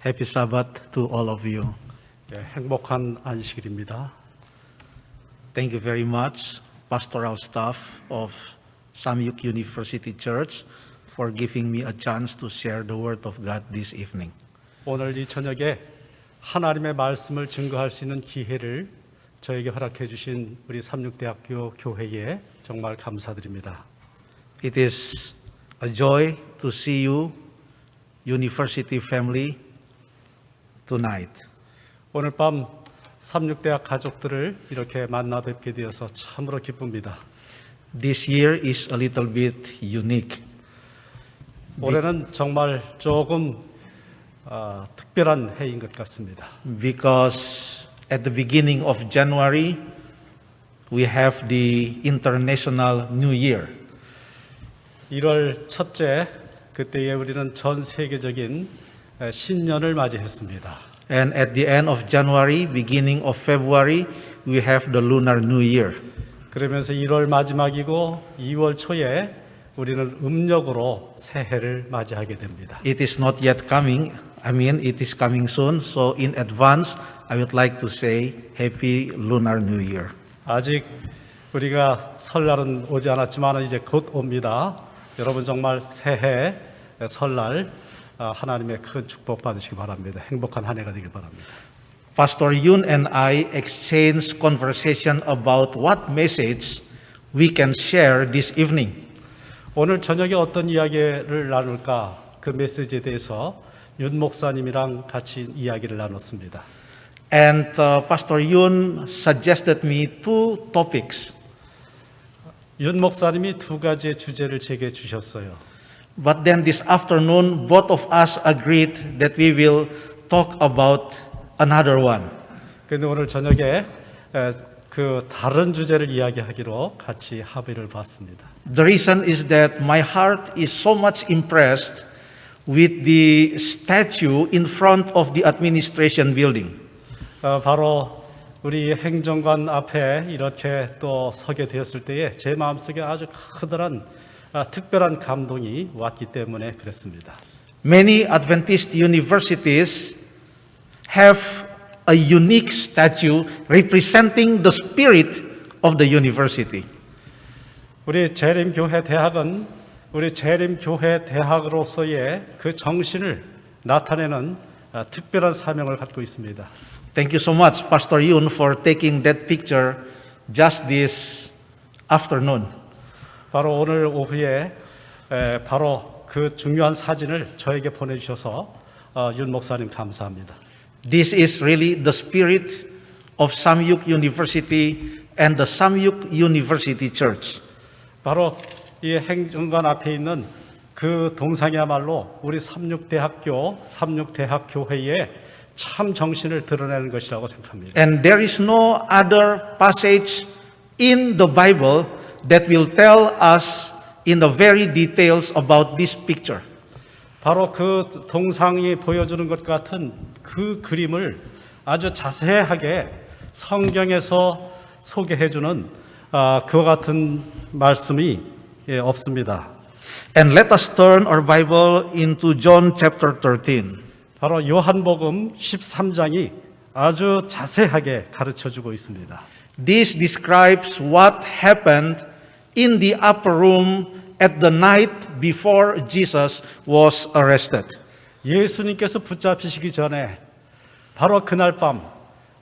Happy Sabbath to all of you. 예, 행복한 안식일입니다. Thank you very much, pastoral staff of Samyuk University Church, for giving me a chance to share the Word of God this evening. 오늘 이 저녁에 하나님의 말씀을 증거할 수 있는 기회를 저에게 허락해 주신 우리 삼육대학교 교회에 정말 감사드립니다. It is a joy to see you, University family, tonight. 오늘 밤 삼육대학 가족들을 이렇게 만나 뵙게 되어서 참으로 기쁩니다. This year is a little bit unique 올해는 정말 조금 특별한 해인 것 같습니다. because at the beginning of January, we have the International New Year. 1월 첫째 그때에 우리는 전 세계적인 신년을 맞이했습니다. And at the end of January, beginning of February, we have the Lunar New Year. 그러면서 1월 마지막이고 2월 초에 우리는 음력으로 새해를 맞이하게 됩니다. It is not yet coming. It is coming soon. So in advance, I would like to say Happy Lunar New Year. 아직 우리가 설날은 오지 않았지만 이제 곧 옵니다. 여러분 정말 새해 설날 하나님의 큰 축복 받으시기 바랍니다. 행복한 한 해가 되길 바랍니다. Pastor Yun and I exchanged conversation about what message we can share this evening. 오늘 저녁에 어떤 이야기를 나눌까 그 메시지에 대해서 윤 목사님이랑 같이 이야기를 나눴습니다. And Pastor Yun suggested me two topics. 윤 목사님이 두 가지의 주제를 제게 주셨어요. But then this afternoon, both of us agreed that we will talk about another one. 그런데 오늘 저녁에 그 다른 주제를 이야기하기로 같이 합의를 봤습니다. The reason is that my heart is so much impressed with the statue in front of the administration building. 바로 우리 행정관 앞에 이렇게 또 서게 되었을 때에 제 마음속에 아주 커다란 특별한 감동이 왔기 때문에 그랬습니다. Many Adventist universities have a unique statue representing the spirit of the university. 우리 재림교회 대학은 우리 재림교회 대학으로서의 그 정신을 나타내는 특별한 사명을 갖고 있습니다. Thank you so much, Pastor Yun, for taking that picture just this afternoon. 바로 오늘 오후에 바로 그 중요한 사진을 저에게 보내주셔서 윤 목사님 감사합니다. This is really the spirit of Samyuk University and the Samyuk University Church. 바로 이 행정관 앞에 있는 그 동상이야말로 우리 삼육대학교회의 참 정신을 드러내는 것이라고 생각합니다. And there is no other passage in the Bible that will tell us in the very details about this picture. 바로 그 동상이 보여주는 것 같은 그 그림을 아주 자세하게 성경에서 소개해주는 그와 같은 말씀이 없습니다. And let us turn our Bible into John chapter 13. 바로 요한복음 13장이 아주 자세하게 가르쳐주고 있습니다. This describes what happened in the upper room at the night before Jesus was arrested. 예수님께서 붙잡히시기 전에 바로 그날 밤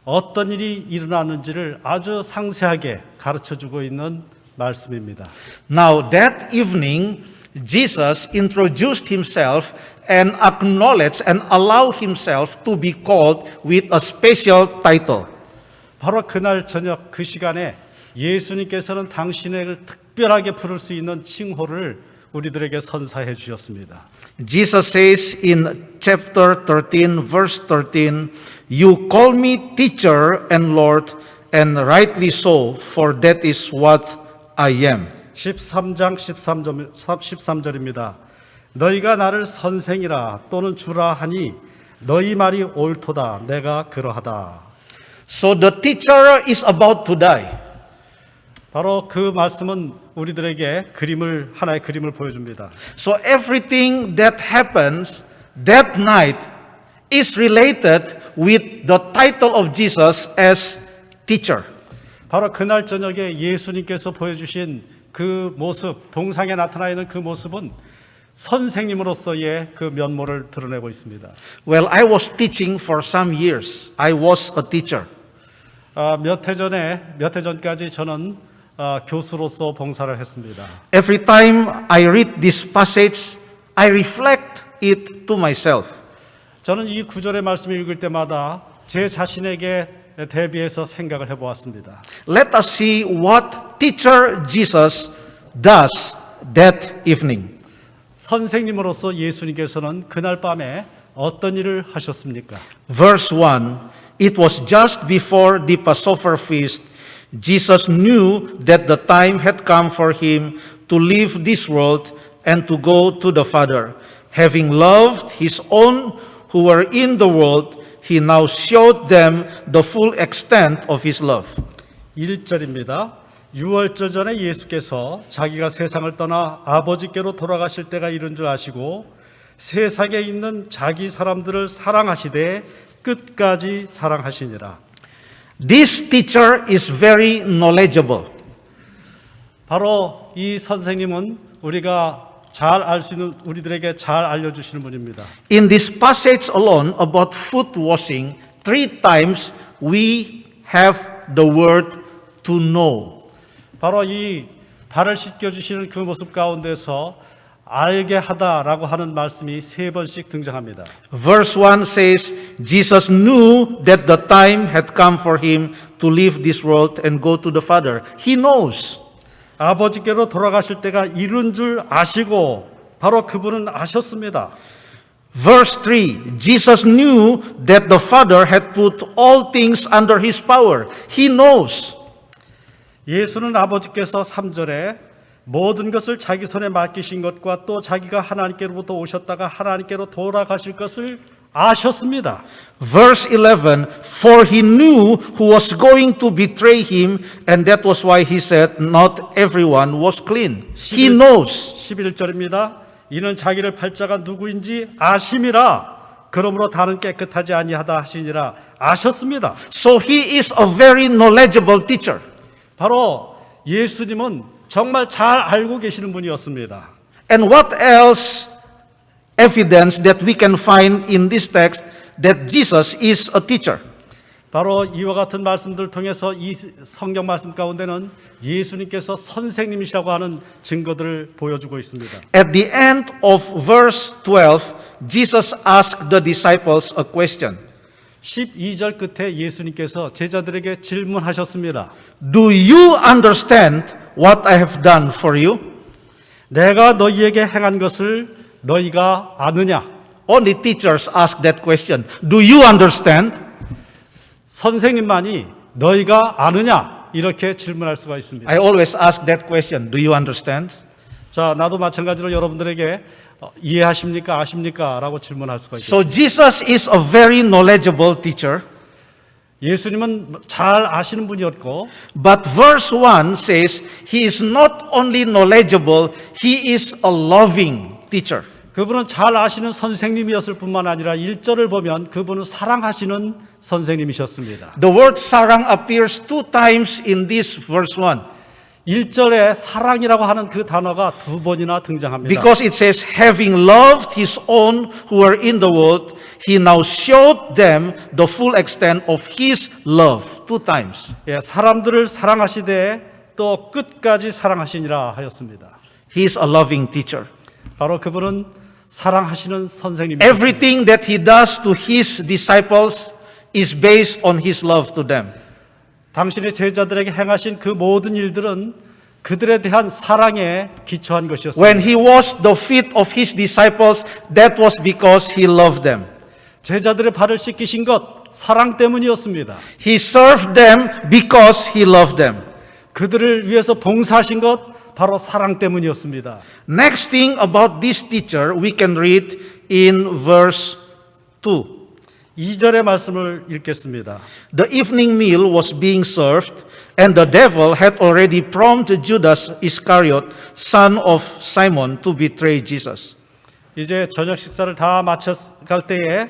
어떤 일이 일어났는지를 아주 상세하게 가르쳐주고 있는 말씀입니다. Now that evening, Jesus introduced himself and acknowledged and allowed himself to be called with a special title. 바로 그날 저녁 그 시간에 예수님께서는 당신을 특별하게 부를 수 있는 칭호를 우리들에게 선사해 주셨습니다. Jesus says in chapter 13, verse 13, "You call me teacher and Lord, and rightly so, for that is what I am." 13장 13절입니다. 너희가 나를 선생이라 또는 주라 하니 너희 말이 옳도다. 내가 그러하다. So the teacher is about to die. 바로 그 말씀은 우리들에게 하나의 그림을 보여줍니다. So everything that happens that night is related with the title of Jesus as teacher. 바로 그날 저녁에 예수님께서 보여주신 그 모습, 동상에 나타나 있는 그 모습은 선생님으로서의 그 면모를 드러내고 있습니다. Well, I was teaching for some years. I was a teacher. 몇 해 전까지 저는 교수로서 봉사를 했습니다. Every time I read this passage, I reflect it to myself. 저는 이 구절의 말씀을 읽을 때마다 제 자신에게 대비해서 생각을 해보았습니다. Let us see what teacher Jesus does that evening. 선생님으로서 예수님께서는 그날 밤에 어떤 일을 하셨습니까? Verse 1, it was just before the Passover feast. Jesus knew that the time had come for him to leave this world and to go to the Father. Having loved his own who were in the world, he now showed them the full extent of his love. 1절입니다. 유월절 전에 예수께서 자기가 세상을 떠나 아버지께로 돌아가실 때가 이른 줄 아시고 세상에 있는 자기 사람들을 사랑하시되 끝까지 사랑하시니라. This teacher is very knowledgeable. 바로 이 선생님은 우리가 잘 알 수 있는 우리들에게 잘 알려주시는 분입니다. In this passage alone about foot washing, 3 times we have the word to know. 바로 이 발을 씻겨주시는 그 모습 가운데서 알게 하다라고 하는 말씀이 3번씩 등장합니다. Verse 1 says, Jesus knew that the time had come for him to leave this world and go to the Father. He knows. 아버지께로 돌아가실 때가 이른 줄 아시고 바로 그분은 아셨습니다. Verse 3, Jesus knew that the Father had put all things under his power. He knows. 예수는 아버지께서 3절에 모든 것을 자기 손에 맡기신 것과 또 자기가 하나님께로부터 오셨다가 하나님께로 돌아가실 것을 아셨습니다. Verse 11, for he knew who was going to betray him, and that was why he said, not everyone was clean. He knows. 11절입니다. 이는 자기를 팔 자가 누구인지 아심이라. 그러므로 다는 깨끗하지 아니하다 하시니라. 아셨습니다. So he is a very knowledgeable teacher. 바로 예수님은 정말 잘 알고 계시는 분이었습니다. And what else evidence that we can find in this text that Jesus is a teacher? 바로 이와 같은 말씀들을 통해서 이 성경 말씀 가운데는 예수님께서 선생님이시라고 하는 증거들을 보여주고 있습니다. At the end of verse 12, Jesus asked the disciples a question. 12절 끝에 예수님께서 제자들에게 질문하셨습니다. Do you understand what I have done for you? 내가 너희에게 행한 것을 너희가 아느냐? Only teachers ask that question. Do you understand? 선생님만이 너희가 아느냐? 이렇게 질문할 수가 있습니다. I always ask that question. Do you understand? 자, 나도 마찬가지로 여러분들에게 이해하십니까? 아십니까? 라고 질문할 수가 있습니다. So Jesus is a very knowledgeable teacher. 예수님은 잘 아시는 분이었고 But verse 1 says he is not only knowledgeable, he is a loving teacher. 그분은 잘 아시는 선생님이었을 뿐만 아니라 1절을 보면 그분은 사랑하시는 선생님이셨습니다. The word sarang appears 2 times in this verse 1 1절에 사랑이라고 하는 그 단어가 2번이나 등장합니다. because it says having loved his own who were in the world, he now showed them the full extent of his love 2 times. 예, 사람들을 사랑하시되 또 끝까지 사랑하시니라 하였습니다. He is a loving teacher. 바로 그분은 사랑하시는 선생님입니다. Everything that he does to his disciples is based on his love to them. 당신의 제자들에게 행하신 그 모든 일들은 그들에 대한 사랑에 기초한 것이었습니다. When he washed the feet of his disciples, that was because he loved them. 제자들의 발을 씻기신 것 사랑 때문이었습니다. He served them because he loved them. 그들을 위해서 봉사하신 것 바로 사랑 때문이었습니다. Next thing about this teacher, we can read in verse 2. 2절의 말씀을 읽겠습니다. The evening meal was being served, and the devil had already prompted Judas Iscariot, son of Simon, to betray Jesus. 이제 저녁 식사를 다 마쳐갈 때에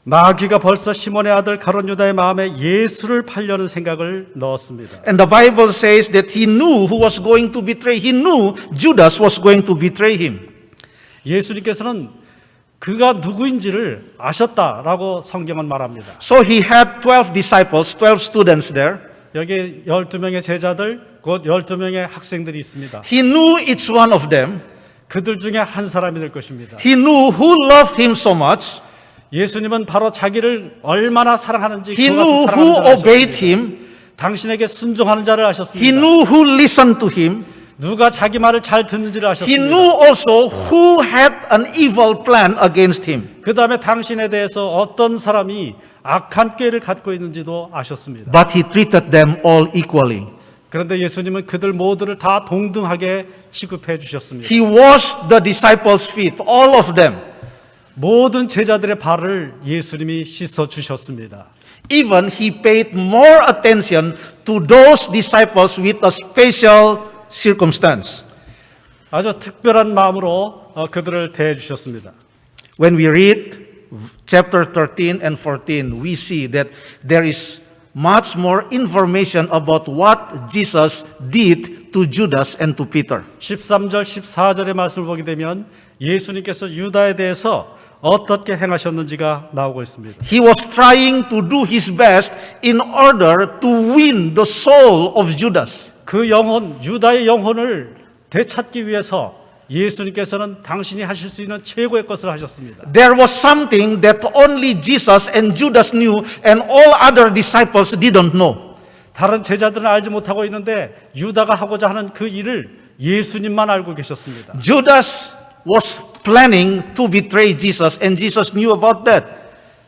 마귀가 벌써 시몬의 아들 가룟 유다의 마음에 예수를 팔려는 생각을 넣었습니다. And the Bible says that he knew who was going to betray. He knew Judas was going to betray him. 예수님께서는 그가 누구인지를 아셨다라고 성경은 말합니다. So he had 12 disciples, 12 students there. 여기 12명의 제자들, 곧 12명의 학생들이 있습니다. He knew each one of them. 그들 중에 한 사람이 될 것입니다. He knew who loved him so much. 예수님은 바로 자기를 얼마나 사랑하는지 He 그와 knew 같은 who 사랑하는 자를 obeyed 아셨습니다. him. 당신에게 순종하는 자를 He 아셨습니다. knew who listened to him. 누가 자기 말을 잘 듣는지를 He 아셨습니다. knew also who had an evil plan against him. 그 다음에 당신에 대해서 어떤 사람이 악한 꾀를 갖고 있는지도 아셨습니다. But he treated them all equally. 그런데 예수님은 그들 모두를 다 동등하게 취급해 주셨습니다. He washed the disciples' feet, all of them. 모든 제자들의 발을 예수님이 씻어 주셨습니다. Even he paid more attention to those disciples with a special circumstance. 아주 특별한 마음으로 그들을 대해 주셨습니다. When we read chapter 13 and 14, we see that there is much more information about what Jesus did to Judas and to Peter. 13절, 14절의 말씀을 보게 되면 예수님께서 유다에 대해서 어떻게 행하셨는지가 나오고 있습니다. He was trying to do his best in order to win the soul of Judas. 그 영혼, 유다의 영혼을 되찾기 위해서 예수님께서는 당신이 하실 수 있는 최고의 것을 하셨습니다. There was something that only Jesus and Judas knew and all other disciples didn't know. 다른 제자들은 알지 못하고 있는데 유다가 하고자 하는 그 일을 예수님만 알고 계셨습니다. Judas was planning to betray Jesus and Jesus knew about that.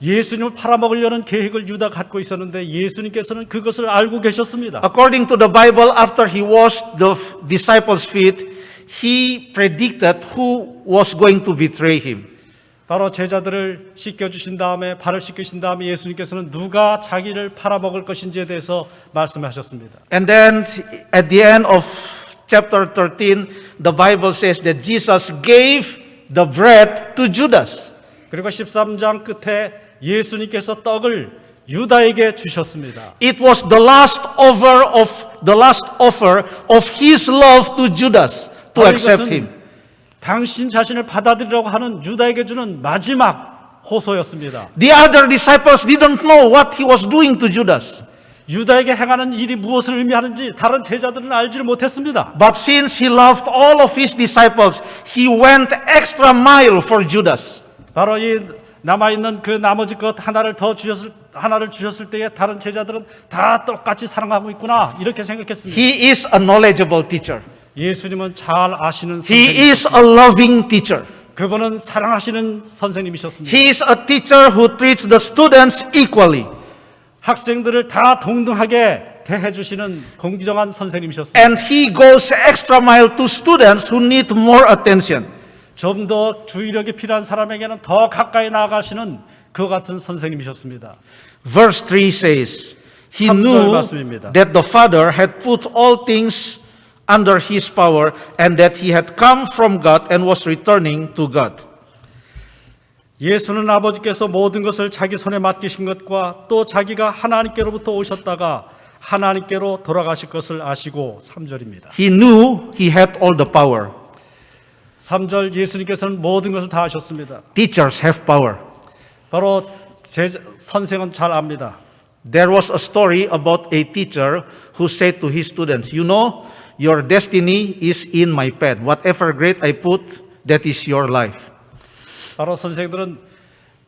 예수님을 팔아먹으려는 계획을 유다가 갖고 있었는데 예수님께서는 그것을 알고 계셨습니다. According to the Bible, after he washed the disciples' feet, he predicted who was going to betray him. 바로 제자들을 씻겨주신 다음에 발을 씻기신 다음에 예수님께서는 누가 자기를 팔아먹을 것인지에 대해서 말씀하셨습니다. And then at the end of chapter 13, the Bible says that Jesus gave the bread to Judas. 그리고 13장 끝에 예수님께서 떡을 유다에게 주셨습니다. It was the last offer of his love to Judas to 바로 accept 이것은 him. 당신 자신을 받아들이라고 하는 유다에게 주는 마지막 호소였습니다. The other disciples didn't know what he was doing to Judas. 유다에게 행하는 일이 무엇을 의미하는지 다른 제자들은 알지를 못했습니다. But since he loved all of his disciples, he went extra mile for Judas. 바로 이 남아있는 그 나머지 것 하나를 주셨을 때에 다른 제자들은 다 똑같이 사랑하고 있구나 이렇게 생각했습니다. He is a knowledgeable teacher. 예수님은 잘 아시는 He 선생님, is a loving teacher. 그분은 사랑하시는 선생님이셨습니다. He is a teacher who treats the students equally. 학생들을 다 동등하게 대해주시는 공정한 선생님이셨습니다. And he goes extra mile to students who need more attention. 좀 더 주의력이 필요한 사람에게는 더 가까이 나아가시는 그 같은 선생님이셨습니다. Verse 3 says, He 3절 knew 말씀입니다. that the Father had put all things under his power and that he had come from God and was returning to God. 예수는 아버지께서 모든 것을 자기 손에 맡기신 것과 또 자기가 하나님께로부터 오셨다가 하나님께로 돌아가실 것을 아시고 3절입니다. He knew he had all the power. 3절 예수님께서는 모든 것을 다 하셨습니다. Teachers have power. 바로 선생은 잘 압니다. There was a story about a teacher who said to his students, You know, your destiny is in my pen. Whatever grade I put, that is your life. 바로 선생들은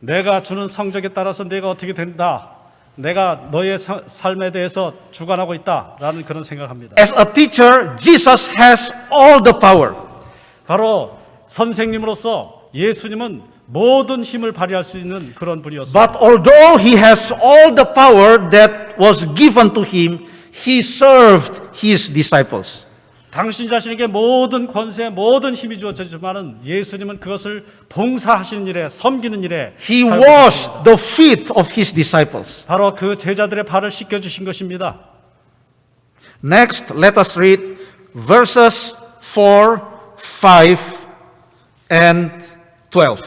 내가 주는 성적에 따라서 내가 어떻게 된다. 내가 너의 삶에 대해서 주관하고 있다라는 그런 생각을 합니다. As a teacher, Jesus has all the power. 바로 선생님으로서 예수님은 모든 힘을 발휘할 수 있는 그런 분이었습니다. But although he has all the power that was given to him, he served his disciples. 당신 자신에게 모든 권세, 모든 힘이 주어졌지만은 예수님은 그것을 봉사하시는 일에, 섬기는 일에 He 사용하셨습니다. washed the feet of his disciples. 바로 그 제자들의 발을 씻겨 주신 것입니다. Next, let us read verses 4, 5, and 12.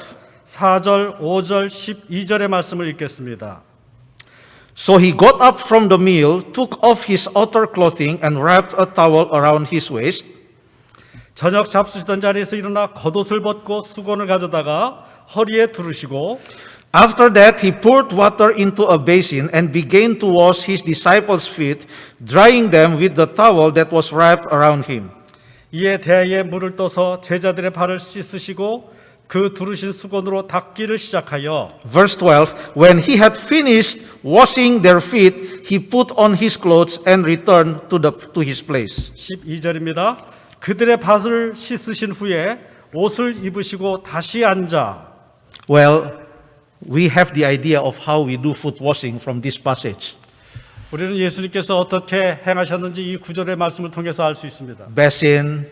4절, 5절, 12절의 말씀을 읽겠습니다. So he got up from the meal, took off his outer clothing, and wrapped a towel around his waist. 저녁 잡수시던 자리에서 일어나 겉옷을 벗고 수건을 가져다가 허리에 두르시고 After that, he poured water into a basin and began to wash his disciples' feet, drying them with the towel that was wrapped around him. 이에 대야에 물을 떠서 제자들의 발을 씻으시고 그 두르신 수건으로 닦기를 시작하여 Verse 12, when he had finished washing their feet, he put on his clothes and returned to his place. 12절입니다. 그들의 발을 씻으신 후에 옷을 입으시고 다시 앉아. Well, we have the idea of how we do foot washing from this passage. 우리는 예수님께서 어떻게 행하셨는지 이 구절의 말씀을 통해서 알 수 있습니다. Basin,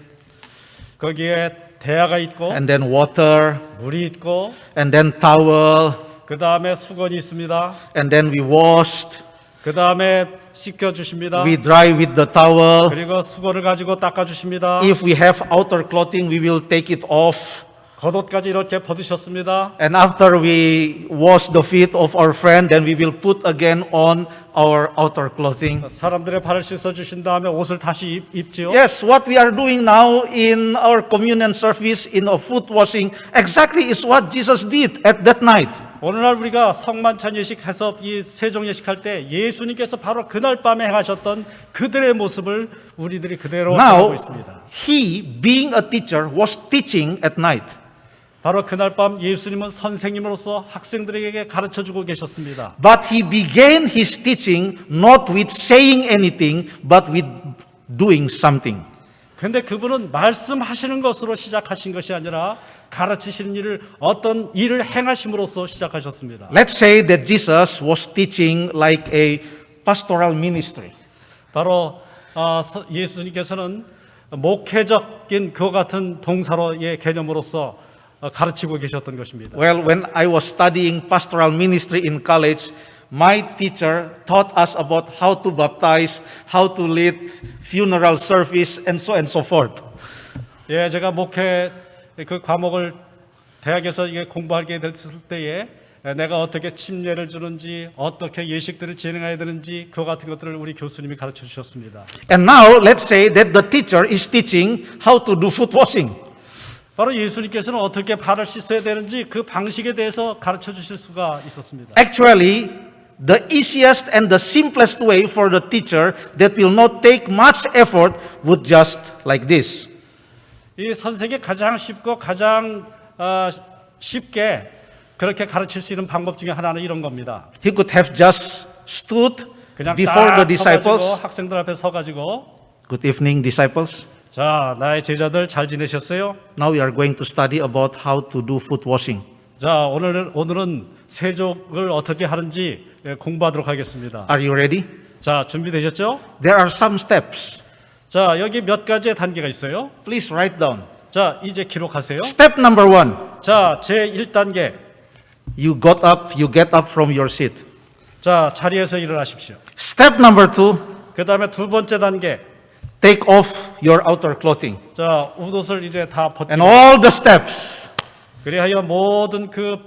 거기에 대야가 있고 and then water, 물이 있고 and then towel, 그 다음에 수건이 있습니다. and then we washed. 그 다음에 씻겨 주십니다. We dry with the towel. 그리고 수건을 가지고 닦아 주십니다. If we have outer clothing, we will take it off. 겉옷까지 이렇게 벗으셨습니다. And after we wash the feet of our friend, then we will put again on our outer clothing. 사람들의 발을 씻어 주신 다음에 옷을 다시 입지요. Yes, what we are doing now in our communion service in a foot washing exactly is what Jesus did at that night. 오늘날 우리가 성만찬 예식해서 이 세종 예식할 때 예수님께서 바로 그날 밤에 행하셨던 그들의 모습을 우리들이 그대로 하고 Now, 있습니다. he, being a teacher, was teaching at night. 바로 그날 밤 예수님은 선생님으로서 학생들에게 가르쳐주고 계셨습니다. But he began his teaching not with saying anything, but with doing something. 그런데 그분은 말씀하시는 것으로 시작하신 것이 아니라 가르치시는 일을 어떤 일을 행하심으로써 시작하셨습니다. Let's say that Jesus was teaching like a pastoral ministry. 바로 예수님께서는 목회적인 그와 같은 동사로의 개념으로서 가르치고 계셨던 것입니다. Well, when I was studying pastoral ministry in college, my teacher taught us about how to baptize, how to lead funeral service, and so forth. 예, 제가 목회 그 과목을 대학에서 이게 공부하게 됐을 때에 내가 어떻게 침례를 주는지, 어떻게 예식들을 진행해야 되는지 그 같은 것들을 우리 교수님이 가르쳐 주셨습니다. And now, let's say that the teacher is teaching how to do foot washing. 바로 예수님께서는 어떻게 발을 씻어야 되는지 그 방식에 대해서 가르쳐 주실 수가 있었습니다. Actually, the easiest and the simplest way for the teacher that will not take much effort would just like this. 이 선생이 가장 쉽고 가장 쉽게 그렇게 가르칠 수 있는 방법 중에 하나는 이런 겁니다. He could have just stood 그냥 before the 딱 disciples. 서가지고 학생들 앞에 서가지고 Good evening, disciples. 자, 나의 제자들 잘 지내셨어요? Now we are going to study about how to do foot washing. 자, 오늘은 세족을 어떻게 하는지 공부하도록 하겠습니다. Are you ready? 자, 준비되셨죠? There are some steps. 자, 여기 몇 가지의 단계가 있어요. Please write down. 자, 이제 기록하세요. Step number 1. 자, 제 1단계. You get up from your seat. 자, 자리에서 일어나십시오. Step number 2. 그 다음에 두 번째 단계. Take off your outer clothing. 자, 웃옷을 이제 다 벗고 And all the steps. 그리하여 모든 그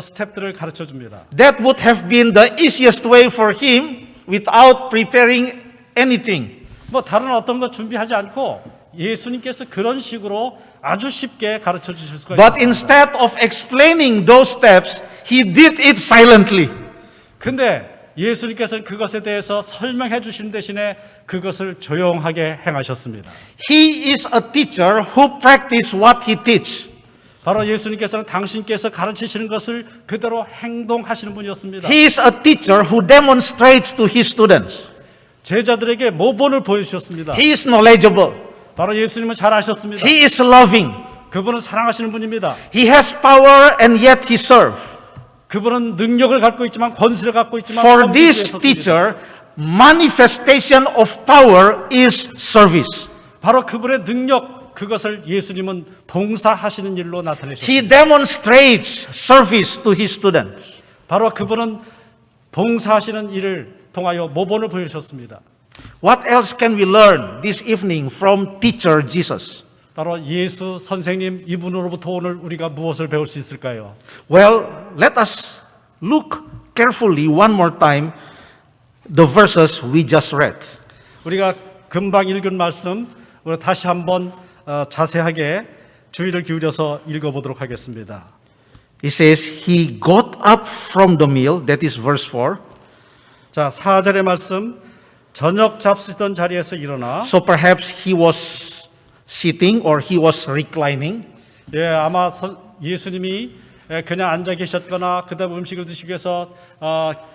스텝들을 가르쳐 줍니다. That would have been the easiest way for him without preparing anything. 뭐 다른 어떤 거 준비하지 않고 예수님께서 그런 식으로 아주 쉽게 가르쳐 주실 수가 But 있습니다. instead of explaining those steps, he did it silently. 근데 예수님께서는 그것에 대해서 설명해 주신 대신에 그것을 조용하게 행하셨습니다. He is a teacher who practices what he teaches. 바로 예수님께서는 당신께서 가르치시는 것을 그대로 행동하시는 분이었습니다. He is a teacher who demonstrates to his students. 제자들에게 모본을 보여주셨습니다. He is knowledgeable. 바로 예수님은 잘 아셨습니다. He is loving. 그분은 사랑하시는 분입니다. He has power and yet he serves. 그분은 능력을 갖고 있지만 권세를 갖고 있지만 For 섬기기 this 위해서 씁니다. teacher, manifestation of power is service. 바로 그분의 능력 그것을 예수님은 봉사하시는 일로 나타내셨습니다. He demonstrates service to his students. 바로 그분은 봉사하시는 일을 통하여 모본을 보여주셨습니다. What else can we learn this evening from teacher Jesus? 바로 예수 선생님 이분으로부터 오늘 우리가 무엇을 배울 수 있을까요? Well, let us look carefully one more time the verses we just read. 우리가 금방 읽은 말씀 우리 다시 한번 자세하게 주의를 기울여서 읽어보도록 하겠습니다. It says, He got up from the meal, that is verse 4. 자, 4절의 말씀, 저녁 잡수던 자리에서 일어나. So perhaps he was sitting or he was reclining. 예, 아마 예수님이 그냥 앉아 계셨거나 그다음 음식을 드시기 위해서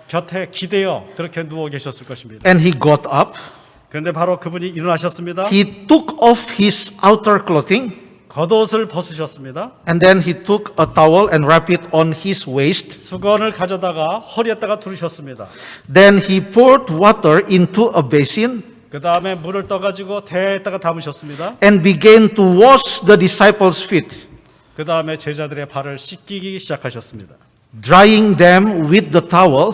곁에 기대어 그렇게 누워 계셨을 것입니다. And he got up. 그런데 바로 그분이 일어나셨습니다. He took off his outer clothing. 겉옷을 벗으셨습니다. And then he took a towel and wrapped it on his waist. 수건을 가져다가 허리에다가 두르셨습니다. Then he poured water into a basin 그 다음에 물을 떠가지고 대에다가 담으셨습니다. and began to wash the disciples' feet, 그 다음에 제자들의 발을 씻기기 시작하셨습니다. drying them with the towel.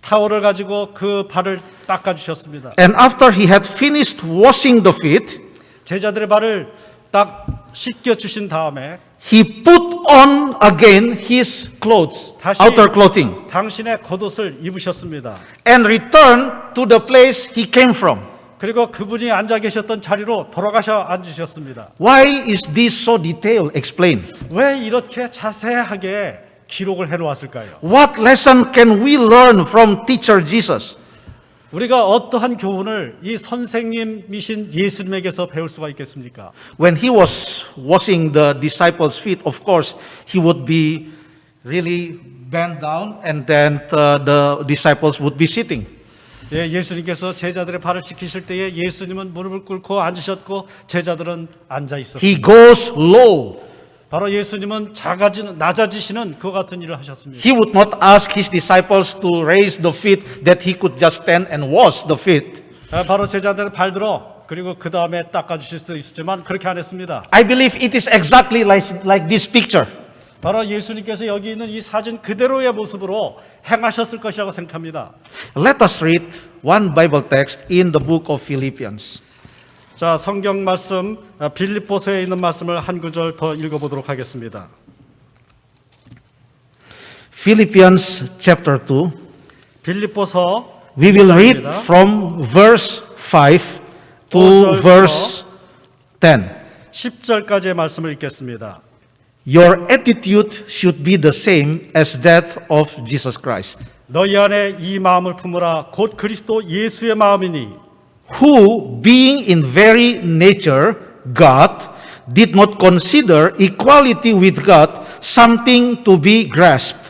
타월을 가지고 그 발을 닦아주셨습니다. And after he had finished washing the feet, 제자들의 발을 딱 씻겨주신 다음에 he put on again his clothes, 다시 outer clothing, 당신의 겉옷을 입으셨습니다. and returned to the place he came from. 그리고 그분이 앉아 계셨던 자리로 돌아가셔 앉으셨습니다. Why is this so detailed? Explain. 왜 이렇게 자세하게 기록을 해놓았을까요? What lesson can we learn from teacher Jesus? 우리가 어떠한 교훈을 이 선생님이신 예수님에게서 배울 수가 있겠습니까? When he was washing the disciples' feet, of course, he would be really bent down and then the disciples would be sitting. 예, 예수님께서 제자들의 발을 씻기실 때에 예수님은 무릎을 꿇고 앉으셨고 제자들은 앉아 있었습니다. He goes low. 바로 예수님은 낮아지시는 그 같은 일을 하셨습니다. He would not ask his disciples to raise the feet that he could just stand and wash the feet. 바로 제자들의 발 들어 그리고 그 다음에 닦아주실 수 있었지만 그렇게 안 했습니다. I believe it is exactly like this picture. 바로 예수님께서 여기 있는 이 사진 그대로의 모습으로 행하셨을 것이라고 생각합니다. Let us read one Bible text in the book of Philippians. 자, 성경 말씀 빌립보서에 있는 말씀을 한 구절 더 읽어보도록 하겠습니다. Philippians chapter 2. 빌립보서 We will read 2장입니다. from verse 5 to 5절부터 verse 10. 10절까지의 말씀을 읽겠습니다. Your attitude should be the same as that of Jesus Christ, 너희 안에 이 마음을 품으라 곧 그리스도 예수의 마음이니 who, being in very nature God, did not consider equality with God something to be grasped,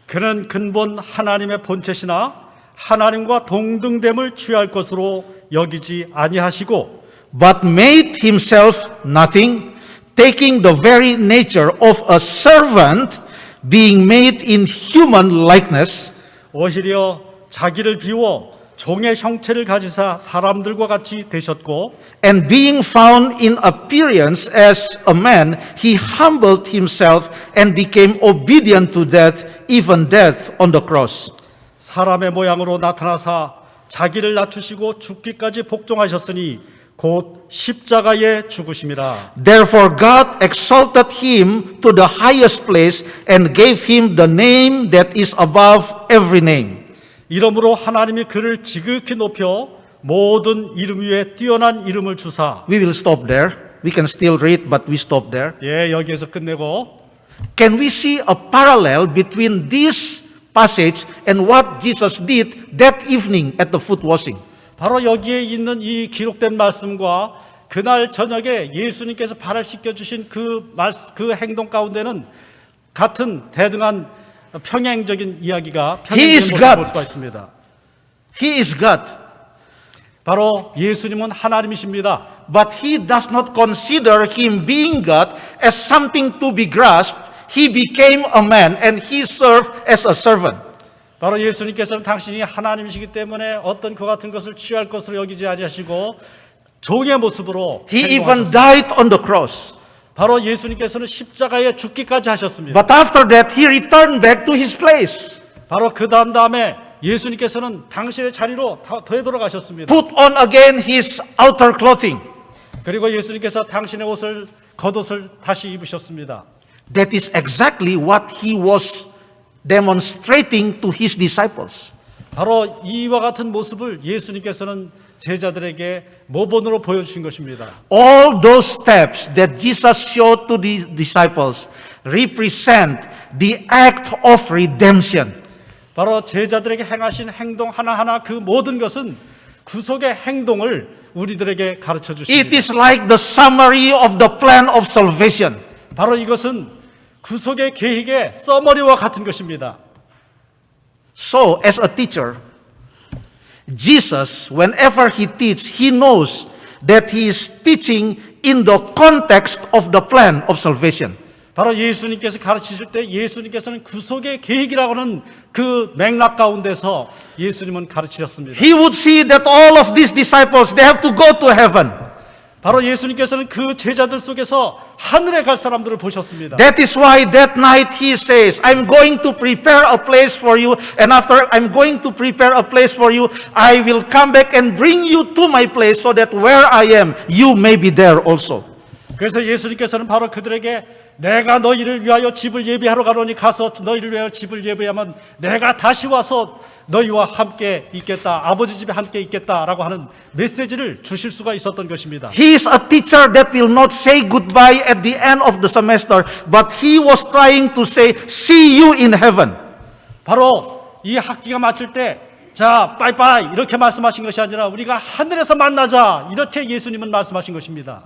그는 근본 하나님의 본체시나 하나님과 동등됨을 취할 것으로 여기지 아니하시고 but made himself nothing, taking the very nature of a servant, being made in human likeness, 오히려 자기를 비워 종의 형체를 가지사 사람들과 같이 되셨고 and being found in appearance as a man, he humbled himself and became obedient to death, even death on the cross. 사람의 모양으로 나타나사 자기를 낮추시고 죽기까지 복종하셨으니 곧 십자가에 죽으심이라. Therefore God exalted him to the highest place and gave him the name that is above every name. 이러므로 하나님이 그를 지극히 높여 모든 이름 위에 뛰어난 이름을 주사. We will stop there. We can still read, but we stop there. 예, 여기에서 끝내고 Can we see a parallel between this passage and what Jesus did that evening at the foot washing? 바로 여기에 있는 이 기록된 말씀과 그날 저녁에 예수님께서 발을 씻겨주신 그 행동 가운데는 같은 대등한 평행적인 이야기가 He is 평행적인 모습을 God. 볼 수가 있습니다. He is God, 바로 예수님은 하나님이십니다. but he does not consider him being God as something to be grasped. He became a man and he served as a servant. 바로 예수님께서는 당신이 하나님이시기 때문에 어떤 그 같은 것을 취할 것으로 여기지 아니하시고 종의 모습으로 He even 행동하셨습니다. died on the cross. 바로 예수님께서는 십자가에 죽기까지 하셨습니다. But after that, he returned back to his place, 바로 그 다음에 예수님께서는 당신의 자리로 되돌아가셨습니다. put on again his outer clothing, 그리고 예수님께서 당신의 겉옷을 다시 입으셨습니다. That is exactly what he was demonstrating to his disciples. 바로 이와 같은 모습을 예수님께서는 제자들에게 모본으로 보여주신 것입니다. All those steps that Jesus showed to the disciples represent the act of redemption. 바로 제자들에게 행하신 행동 하나하나 그 모든 것은 구속의 행동을 우리들에게 가르쳐 It 주십니다. is like the summary of the plan of salvation. 바로 이것은 구속의 계획의 서머리와 같은 것입니다. So, as a teacher, Jesus, whenever he teaches, he knows that he is teaching in the context of the plan of salvation. 바로 예수님께서 가르치실 때 예수님께서는 구속의 계획이라고는 그 맥락 가운데서 예수님은 가르치셨습니다. He would see that all of these disciples, they have to go to heaven. 바로 예수님께서는 그 제자들 속에서 하늘에 갈 사람들을 보셨습니다. That is why that night he says, I'm going to prepare a place for you, and after I'm going to prepare a place for you, I will come back and bring you to my place so that where I am, you may be there also. 그래서 예수님께서는 바로 그들에게 내가 너희를 위하여 집을 예비하러 가노니 가서 너희를 위하여 집을 예비하면 내가 다시 와서 너희와 함께 있겠다. 아버지 집에 함께 있겠다라고 하는 메시지를 주실 수가 있었던 것입니다. He is a teacher that will not say goodbye at the end of the semester, but he was trying to say, see you in heaven. 바로 이 학기가 마칠 때 자, 빠이빠이 이렇게 말씀하신 것이 아니라 우리가 하늘에서 만나자 이렇게 예수님은 말씀하신 것입니다.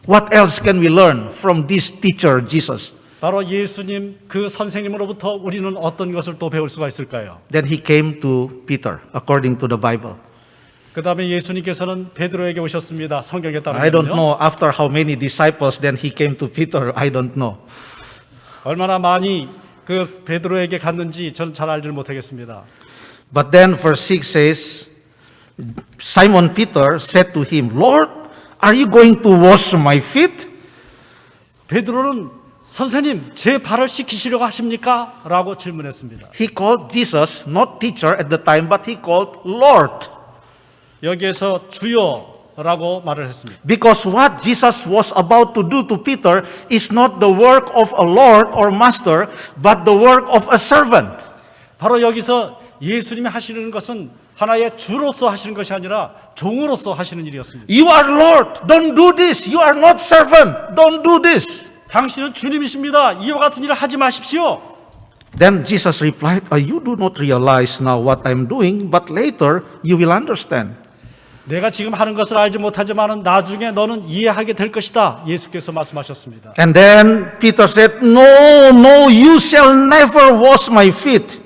What else can we learn from this teacher, Jesus? 바로 예수님 그 선생님으로부터 우리는 어떤 것을 또 배울 수가 있을까요? Then he came to Peter, according to the Bible. 그 다음에 예수님께서는 베드로에게 오셨습니다. 성경에 I don't 따르면요. know after how many disciples then he came to Peter. I don't know. 얼마나 많이 그 베드로에게 갔는지 저는 잘 알지를 못하겠습니다. But then verse 6 says, Simon Peter said to him, Lord, are you going to wash my feet? 베드로는 선생님 제 발을 씻기시려고 하십니까? 라고 질문했습니다. He called Jesus not teacher at the time, but he called Lord. 여기에서 주여라고 말을 했습니다. Because what Jesus was about to do to Peter is not the work of a Lord or master, but the work of a servant. 바로 여기서 예수님이 하시는 것은 하나의 주로서 하시는 것이 아니라 종으로서 하시는 일이었습니다. You are Lord, don't do this. You are not servant, don't do this. 당신은 주님이십니다. 이와 같은 일을 하지 마십시오. Then Jesus replied, you do not realize now what I'm doing, but later you will understand. 내가 지금 하는 것을 알지 못하지만 나중에 너는 이해하게 될 것이다. 예수께서 말씀하셨습니다. And then Peter said, No, you shall never wash my feet.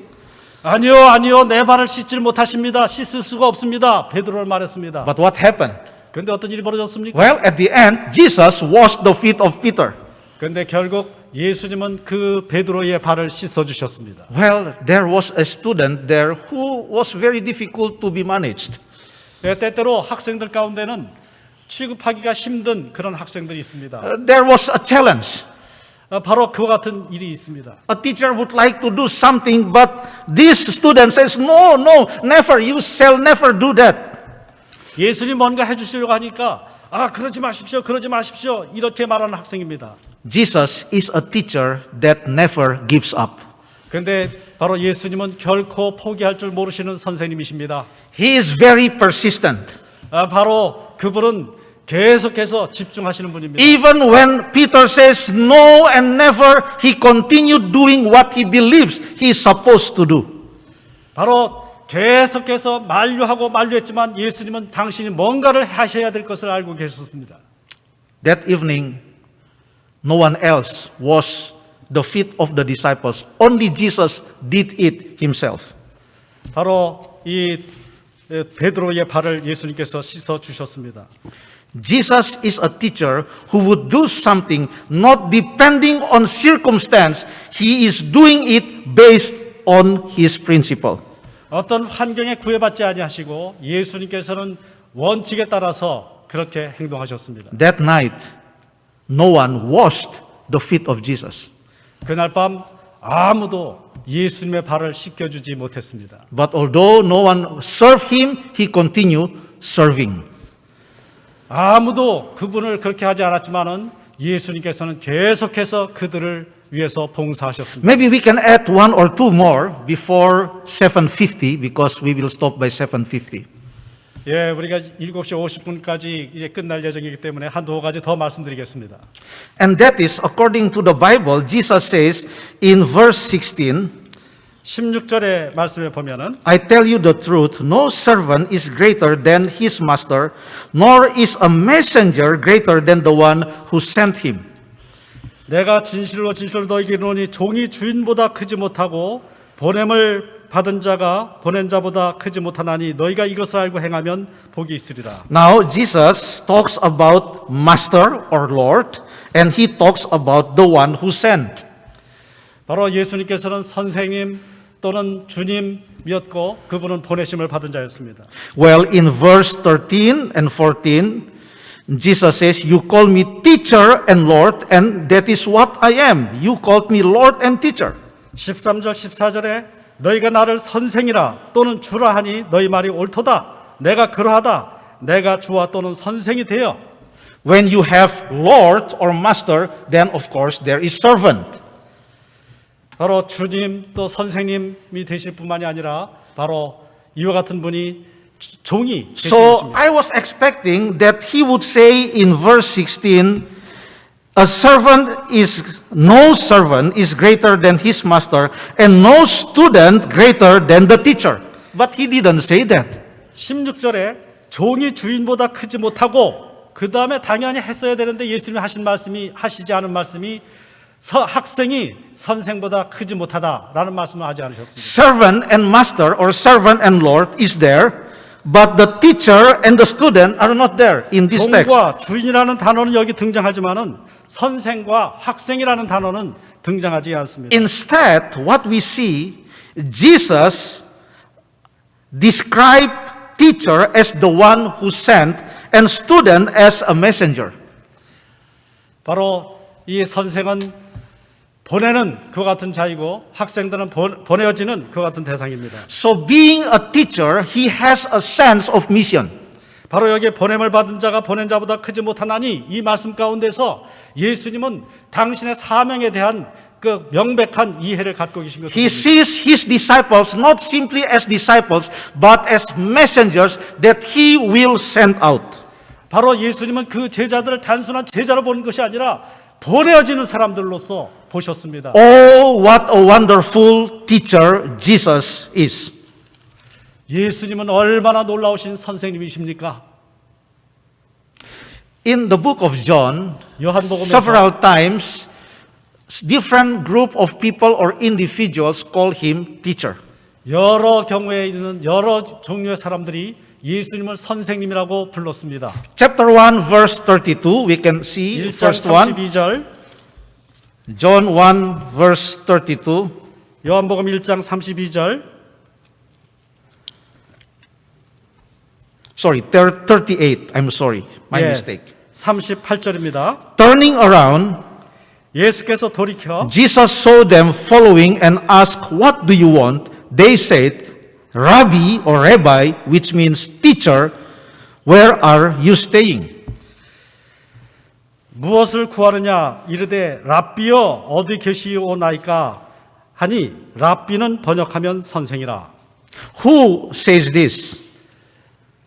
아니요, 내 발을 씻질 못하십니다. 씻을 수가 없습니다. 베드로는 말했습니다. But what happened? 그런데 어떤 일이 벌어졌습니까? Well, at the end, Jesus washed the feet of Peter. 그런데 결국 예수님은 그 베드로의 발을 씻어 주셨습니다. Well, there was a student there who was very difficult to be managed. 때때로 학생들 가운데는 취급하기가 힘든 그런 학생들이 있습니다. There was a challenge. 바로 그와 같은 일이 있습니다. A teacher would like to do something, but this student says, No, never, you shall never do that. 예수님 뭔가 해주시려고 하니까 그러지 마십시오 이렇게 말하는 학생입니다. Jesus is a teacher that never gives up. 그런데 바로 예수님은 결코 포기할 줄 모르시는 선생님이십니다. He is very persistent. 바로 그분은 계속해서 집중하시는 분입니다. Even when Peter says no and never, he continued doing what he believes he is supposed to do. 바로 계속해서 만류했지만 예수님은 당신이 뭔가를 하셔야 될 것을 알고 계셨습니다. That evening, no one else washed the feet of the disciples. Only Jesus did it himself. 바로 이 베드로의 발을 예수님께서 씻어 주셨습니다. Jesus is a teacher who would do something not depending on circumstance. He is doing it based on his principle. 어떤 환경에 구애받지 아니하시고 예수님께서는 원칙에 따라서 그렇게 행동하셨습니다. That night, no one washed the feet of Jesus. 그날 밤 아무도 예수님의 발을 씻겨주지 못했습니다. But although no one served him, he continued serving. 아무도 그분을 그렇게 하지 않았지만은 예수님께서는 계속해서 그들을 위해서 봉사하셨습니다. Maybe we can add one or two more before 7:50 because we will stop by 7:50. 예, 우리가 7시 50분까지 이제 끝날 예정이기 때문에 한두 가지 더 말씀드리겠습니다. And that is, according to the Bible, Jesus says in verse 16, 16절의 말씀에 보면은 I tell you the truth, no servant is greater than his master, nor is a messenger greater than the one who sent him. 내가 진실로 진실로 너희에게 이르노니 종이 주인보다 크지 못하고 보냄을 받은 자가 보낸 자보다 크지 못하나니 너희가 이것을 알고 행하면 복이 있으리라. Now, Jesus talks about master or Lord, and he talks about the one who sent. 바로 예수님께서는 선생님 또는 주님이었고 그분은 보내심을 받은 자였습니다. Well, in verse 13 and 14, Jesus says, you call me teacher and Lord, and that is what I am. You called me Lord and teacher. 13절 14절에 너희가 나를 선생이라 또는 주라 하니 너희 말이 옳도다. 내가 그러하다. 내가 주와 또는 선생이 되어. When you have Lord or master, then of course there is servant. 바로 주님 또 선생님이 되실 뿐만이 아니라 바로 이와 같은 분이 종이 되신 So 것입니다. I was expecting that he would say in verse 16, no servant is greater than his master, and no student greater than the teacher. But he didn't say that. 16절에 종이 주인보다 크지 못하고 그 다음에 당연히 했어야 되는데 예수님이 하시지 않은 말씀이 학생이 선생보다 크지 못하다라는 말씀을 하지 않으셨습니다. Servant and master or servant and Lord is there, but the teacher and the student are not there in this text. 종과 주인이라는 단어는 여기 등장하지만은 선생과 학생이라는 단어는 등장하지 않습니다. Instead, what we see, Jesus described teacher as the one who sent and student as a messenger. 바로 이 선생은 보내는 그와 같은 자이고 학생들은 보내어지는 그와 같은 대상입니다. So being a teacher, he has a sense of mission. 바로 여기에 보냄을 받은 자가 보낸 자보다 크지 못하나니 이 말씀 가운데서 예수님은 당신의 사명에 대한 그 명백한 이해를 갖고 계신 것을 He 봅니다. sees his disciples not simply as disciples, but as messengers that he will send out. 바로 예수님은 그 제자들을 단순한 제자로 보는 것이 아니라 보내어지는 사람들로서 보셨습니다. Oh, what a wonderful teacher Jesus is. 예수님은 얼마나 놀라우신 선생님이십니까? In the book of John, 요한복음에서 several times, different group of people or individuals call him teacher. 여러 경우에 있는 여러 종류의 사람들이 예수님을 선생님이라고 불렀습니다. Chapter 1, verse 32, we can see 1장 first one. 32절, John 1, verse 32. 요한복음 1장 32절, Sorry, 38. I'm sorry. My mistake. 38절입니다. Turning around, 예수께서 돌이켜 Jesus saw them following and asked, what do you want? They said, Rabbi or Rabbi, which means teacher, where are you staying? 무엇을 구하느냐 이르되 랍비여 어디 계시오나이까 하니 랍비는 번역하면 선생이라. Who says this?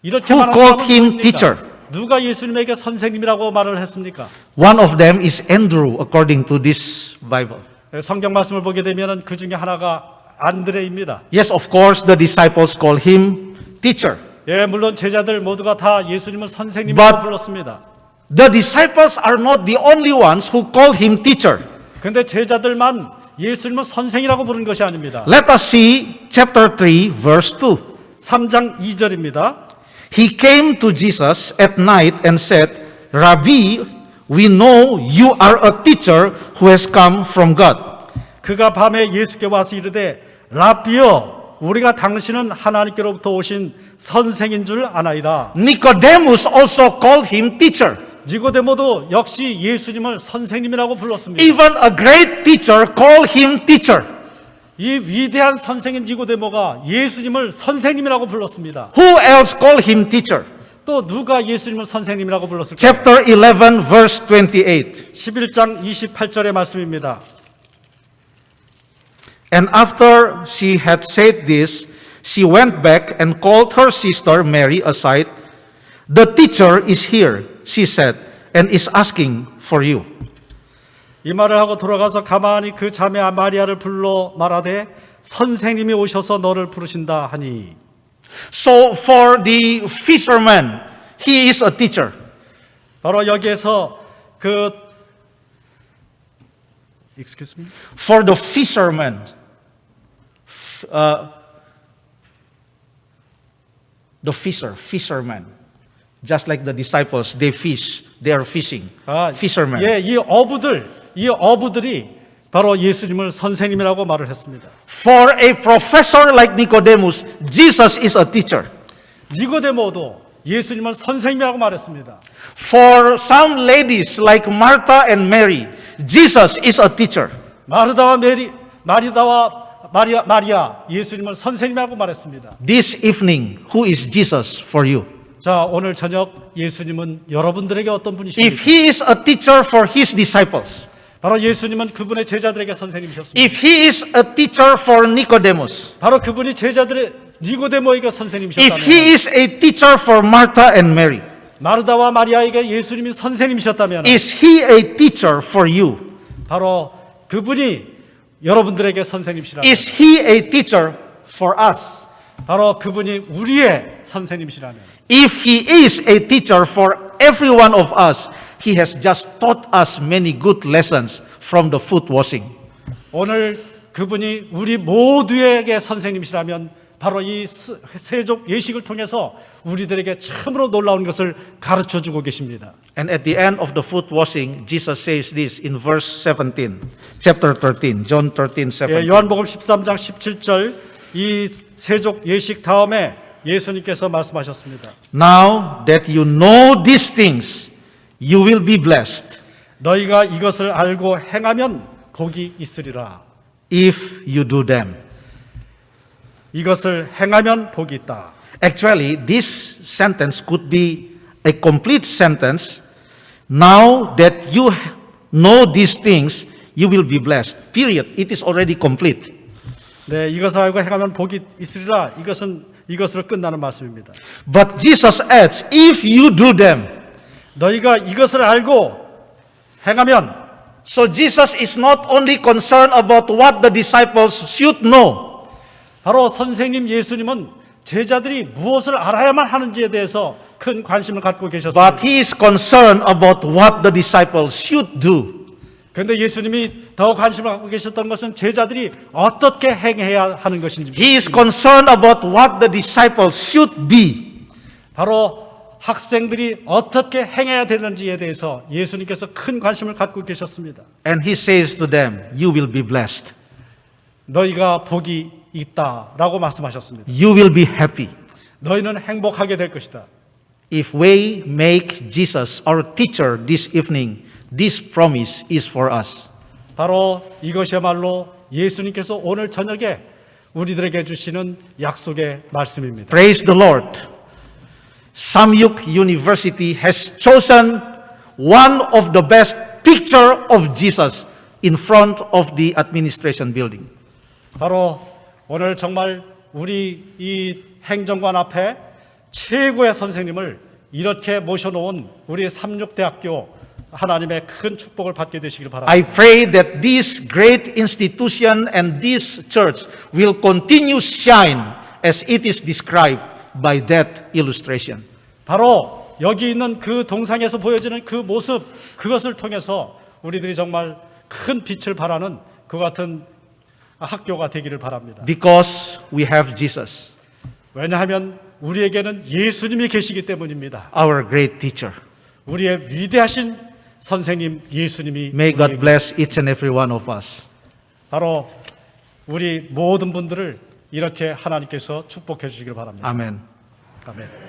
이렇게 Who 말하는 called 사람은 him 누굽니까? teacher? 누가 예수님에게 선생님이라고 말을 했습니까? One of them is Andrew, according to this Bible. 성경 말씀을 보게 되면 그 중에 하나가 안드레입니다. Yes, of course, the disciples call him teacher. 예, 물론 제자들 모두가 다 예수님을 선생님이라고 But- 불렀습니다. The disciples are not the only ones who call him teacher. 그런데 제자들만 예수님을 선생이라고 부른 것이 아닙니다. Let us see chapter 3, verse 2. 3장 2절입니다. He came to Jesus at night and said, Rabbi, we know you are a teacher who has come from God. 그가 밤에 예수께 와서 이르되 랍비여 우리가 당신은 하나님께로부터 오신 선생인 줄 아나이다. Nicodemus also called him teacher. 니고데모도 역시 예수님을 선생님이라고 불렀습니다. Even a great teacher called him teacher. 이 위대한 선생인 니고데모가 예수님을 선생님이라고 불렀습니다. Who else called him teacher? 또 누가 예수님을 선생님이라고 불렀을까요? Chapter 11, verse 28. 11장 28절의 말씀입니다. And after she had said this, she went back and called her sister Mary aside. The teacher is here, she said, and is asking for you. 이 말을 하고 돌아가서 가만히 그 자매 마리아를 불러 말하되 선생님이 오셔서 너를 부르신다 하니. So for the fisherman, he is a teacher. 바로 여기에서 excuse me. For the fisherman, fisherman, just like the disciples, they fish, they are fishing. Fisherman. 예, 이 어부들이 바로 예수님을 선생님이라고 말을 했습니다. For a professor like Nicodemus, Jesus is a teacher. 니고데모도 예수님을 선생님이라고 말했습니다. For some ladies like Martha and Mary, Jesus is a teacher. 마리아 예수님을 선생님이라고 말했습니다. This evening, who is Jesus for you? 자, 오늘 저녁 예수님은 여러분들에게 어떤 분이십니까? If he is a teacher for his disciples, 바로 예수님은 그분의 제자들에게 선생님이셨습니다. if he is a teacher for Nicodemus, 바로 그분이 제자들의 니고데모에게 if 선생님이셨다면, he is a teacher for Martha and Mary, 마르다와 마리아에게 예수님이 선생님이셨다면, is he a teacher for you? 바로 그분이 여러분들에게 선생님이시라면, Is he a teacher for us? 바로 그분이 우리의 선생님이시라면, If he is a teacher for every one of us, he has just taught us many good lessons from the foot washing. 오늘 그분이 우리 모두에게 선생님이시라면 바로 이 세족 예식을 통해서 우리들에게 참으로 놀라운 것을 가르쳐주고 계십니다. And at the end of the foot washing, Jesus says this in verse 17, chapter 13, John 13, 17. 예, 요한복음 13장 17절 이 세족 예식 다음에 예수님께서 말씀하셨습니다. Now that you know these things, you will be blessed 너희가 이것을 알고 행하면 복이 있으리라. if you do them. 이것을 행하면 복이 있다. Actually, this sentence could be a complete sentence. Now that you know these things, you will be blessed. Period. It is already complete. 네, 이것을 알고 행하면 복이 있으리라. 이것으로 끝나는 말씀입니다. But Jesus adds, if you do them. 너희가 이것을 알고 행하면, So Jesus is not only concerned about what the disciples should know, 바로 선생님 예수님은 제자들이 무엇을 알아야만 하는지에 대해서 큰 관심을 갖고 계셨습니다. but he is concerned about what the disciples should do. 그런데 예수님이 더 관심을 갖고 계셨던 것은 제자들이 어떻게 행해야 하는 것인지. He is concerned about what the disciples should be. 바로 학생들이 어떻게 행해야 되는지에 대해서 예수님께서 큰 관심을 갖고 계셨습니다. And he says to them, you will be blessed. 너희가 복이 있다라고 말씀하셨습니다. You will be happy. 너희는 행복하게 될 것이다. If we make Jesus our teacher this evening, this promise is for us. 바로 이것이야말로 예수님께서 오늘 저녁에 우리들에게 주시는 약속의 말씀입니다. Praise the Lord. Samyuk University has chosen one of the best picture of Jesus in front of the administration building. 바로 오늘 정말 우리 이 행정관 앞에 최고의 선생님을 이렇게 모셔놓은 우리 삼육대학교 하나님의 큰 축복을 받게 되시길 바랍니다. I pray that this great institution and this church will continue shine as it is described by that illustration. 바로 여기 있는 그 동상에서 보여지는 그 모습, 그것을 통해서 우리들이 정말 큰 빛을 발하는 그 같은 학교가 되기를 바랍니다. Because we have Jesus, 왜냐하면 우리에게는 예수님이 계시기 때문입니다. our great teacher. 우리의 위대하신 선생님 예수님이 May God 우리에게 bless each and every one of us. 바로 우리 모든 분들을 이렇게 하나님께서 축복해 주시길 바랍니다. Amen. 아멘.